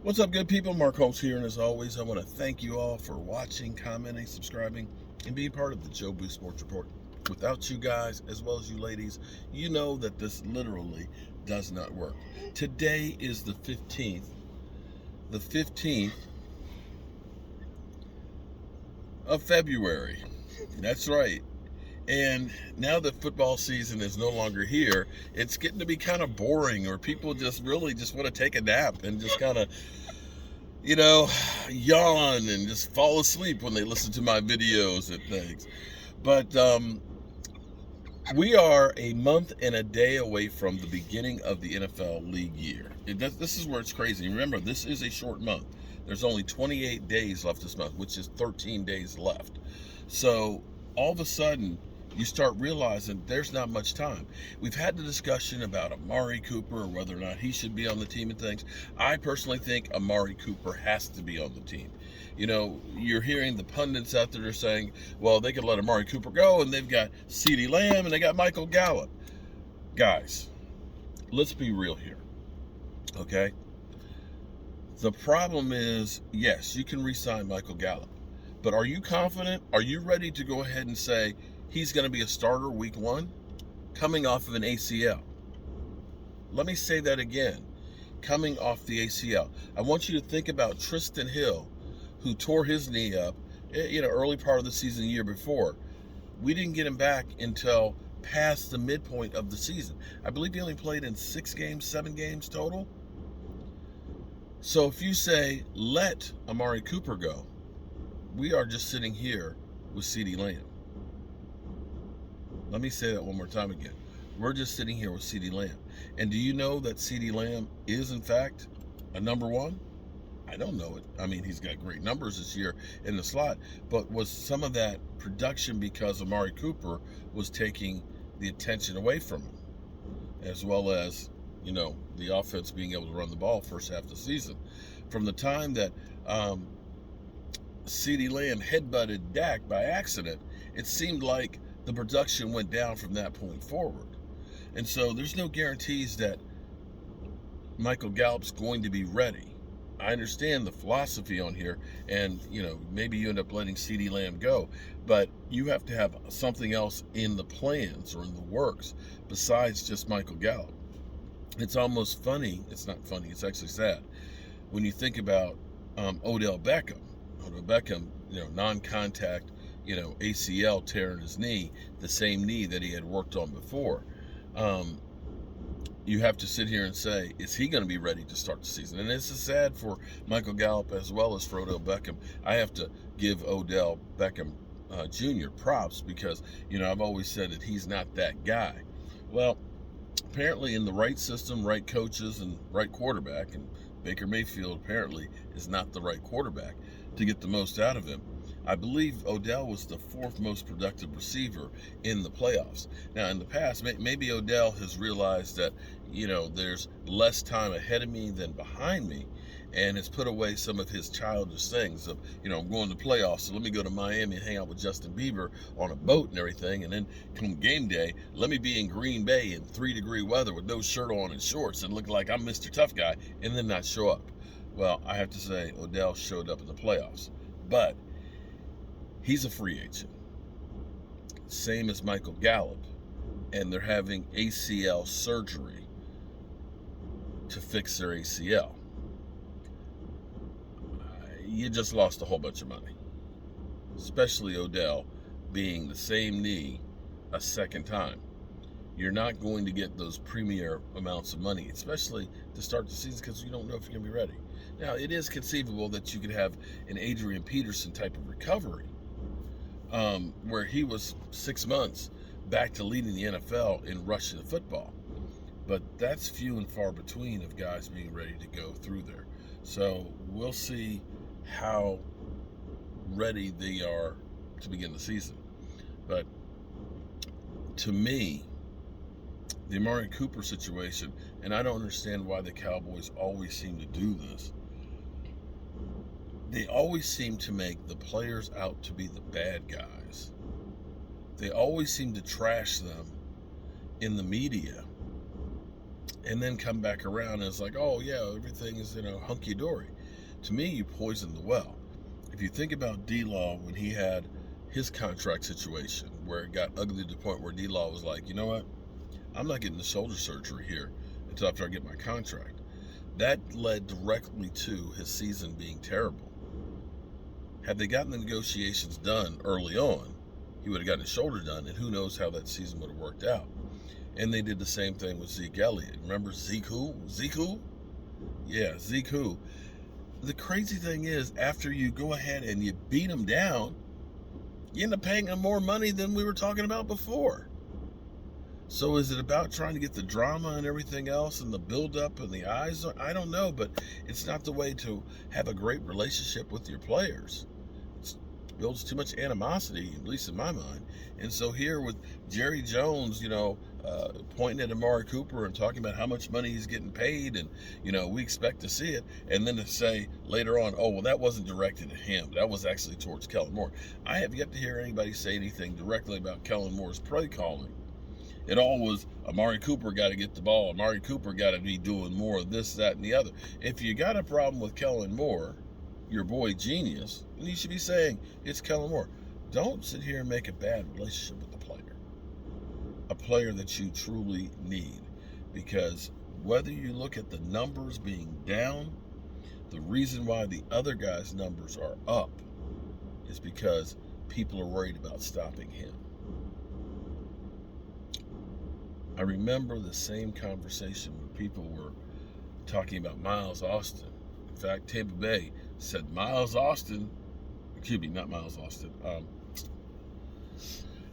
What's up, good people? Mark Holmes here, and as always, I want to thank you all for watching, commenting, subscribing, and being part of the Joe Boo Sports Report. Without you guys, as well as you ladies, you know that this literally does not work. Today is the 15th of February. That's right. And now that football season is no longer here, it's getting to be kind of boring, or people just really just want to take a nap and just kind of you know, yawn and just fall asleep when they listen to my videos and things. But we are a month and a day away from the beginning of the NFL league year. This is where it's crazy. Remember, this is a short month. There's only 28 days left this month, which is 13 days left. So all of a sudden, you start realizing there's not much time. We've had the discussion about Amari Cooper or whether or not he should be on the team and things. I personally think Amari Cooper has to be on the team. You know, you're hearing the pundits out there saying, well, they could let Amari Cooper go, and they've got CeeDee Lamb and they got Michael Gallop. Guys, let's be real here, okay? The problem is, yes, you can re-sign Michael Gallop, but are you confident? Are you ready to go ahead and say he's going to be a starter week one, coming off of an ACL? Let me say that again, coming off the ACL. I want you to think about Tristan Hill, who tore his knee up, early part of the season the year before. We didn't get him back until past the midpoint of the season. I believe he only played in 7 games total. So if you say, let Amari Cooper go, we are just sitting here with CeeDee Lamb. Let me say that one more time again. We're just sitting here with CeeDee Lamb. And do you know that CeeDee Lamb is, in fact, a number one? I don't know it. I mean, he's got great numbers this year in the slot, but was some of that production because Amari Cooper was taking the attention away from him, as well as, the offense being able to run the ball first half of the season. From the time that CeeDee Lamb headbutted Dak by accident, it seemed like the production went down from that point forward. And so there's no guarantees that Michael Gallup's going to be ready. I understand the philosophy on here, and maybe you end up letting CeeDee Lamb go, but you have to have something else in the plans or in the works besides just Michael Gallup. It's almost funny. It's not funny. It's actually sad when you think about Odell Beckham. Odell Beckham, non-contact, ACL tearing his knee, the same knee that he had worked on before. You have to sit here and say, is he going to be ready to start the season? And this is sad for Michael Gallup as well as for Odell Beckham. I have to give Odell Beckham Jr. props because, I've always said that he's not that guy. Well, apparently in the right system, right coaches, and right quarterback, and Baker Mayfield apparently is not the right quarterback to get the most out of him. I believe Odell was the 4th most productive receiver in the playoffs. Now, in the past, maybe Odell has realized that, there's less time ahead of me than behind me, and has put away some of his childish things of, I'm going to playoffs, so let me go to Miami and hang out with Justin Bieber on a boat and everything, and then come game day, let me be in Green Bay in 3-degree weather with no shirt on and shorts and look like I'm Mr. Tough Guy, and then not show up. Well, I have to say, Odell showed up in the playoffs, but he's a free agent, same as Michael Gallup, and they're having ACL surgery to fix their ACL. You just lost a whole bunch of money, especially Odell being the same knee a second time. You're not going to get those premier amounts of money, especially to start the season, because you don't know if you're going to be ready. Now, it is conceivable that you could have an Adrian Peterson type of recovery, where he was 6 months back to leading the NFL in rushing the football. But that's few and far between of guys being ready to go through there. So we'll see how ready they are to begin the season. But to me, the Amari Cooper situation, and I don't understand why the Cowboys always seem to do this, they always seem to make the players out to be the bad guys. They always seem to trash them in the media and then come back around and it's like, oh yeah, everything is hunky dory. To me, you poison the well. If you think about D-Law when he had his contract situation where it got ugly to the point where D-Law was like, you know what, I'm not getting the shoulder surgery here until after I get my contract. That led directly to his season being terrible. Had they gotten the negotiations done early on, he would have gotten his shoulder done, and who knows how that season would have worked out. And they did the same thing with Zeke Elliott. Remember Zeke who? Zeke who? Yeah, Zeke who. The crazy thing is, after you go ahead and you beat him down, you end up paying him more money than we were talking about before. So is it about trying to get the drama and everything else and the build-up and the eyes? I don't know, but it's not the way to have a great relationship with your players. It builds too much animosity, at least in my mind. And so here with Jerry Jones, pointing at Amari Cooper and talking about how much money he's getting paid, and we expect to see it, and then to say later on, oh well, that wasn't directed at him, that was actually towards Kellen Moore. I have yet to hear anybody say anything directly about Kellen Moore's play calling. It all was Amari Cooper got to get the ball. Amari Cooper got to be doing more of this, that, and the other. If you got a problem with Kellen Moore, your boy genius, then you should be saying it's Kellen Moore. Don't sit here and make a bad relationship with the player. A player that you truly need. Because whether you look at the numbers being down, the reason why the other guy's numbers are up is because people are worried about stopping him. I remember the same conversation when people were talking about Miles Austin. In fact, Tampa Bay said Miles Austin, excuse me, not Miles Austin,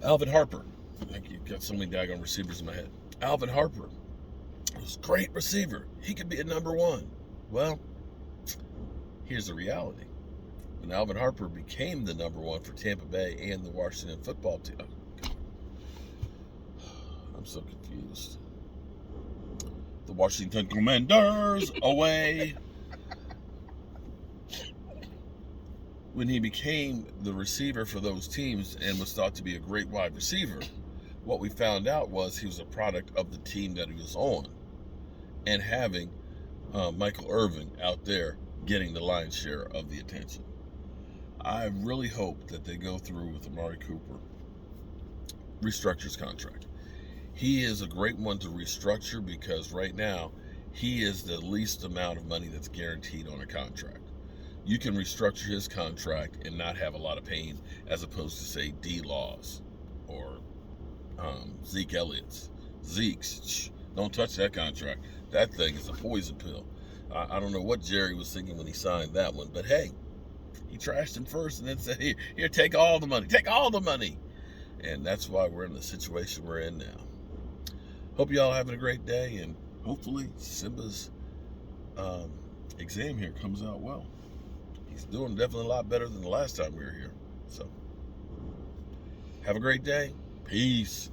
Alvin Harper. I think you've got so many daggone receivers in my head. Alvin Harper was a great receiver. He could be a number one. Well, here's the reality. When Alvin Harper became the number one for Tampa Bay and the Washington football team, I'm so confused. The Washington Commanders away. When he became the receiver for those teams and was thought to be a great wide receiver, what we found out was he was a product of the team that he was on, and having Michael Irvin out there getting the lion's share of the attention. I really hope that they go through with Amari Cooper, restructures contract. He is a great one to restructure because right now he is the least amount of money that's guaranteed on a contract. You can restructure his contract and not have a lot of pain, as opposed to say D-Laws or Zeke Elliott's. Zeke's, don't touch that contract. That thing is a poison pill. I don't know what Jerry was thinking when he signed that one, but hey, he trashed him first and then said, here, take all the money. And that's why we're in the situation we're in now. Hope y'all having a great day, and hopefully Simba's exam here comes out well. He's doing definitely a lot better than the last time we were here. So, have a great day. Peace.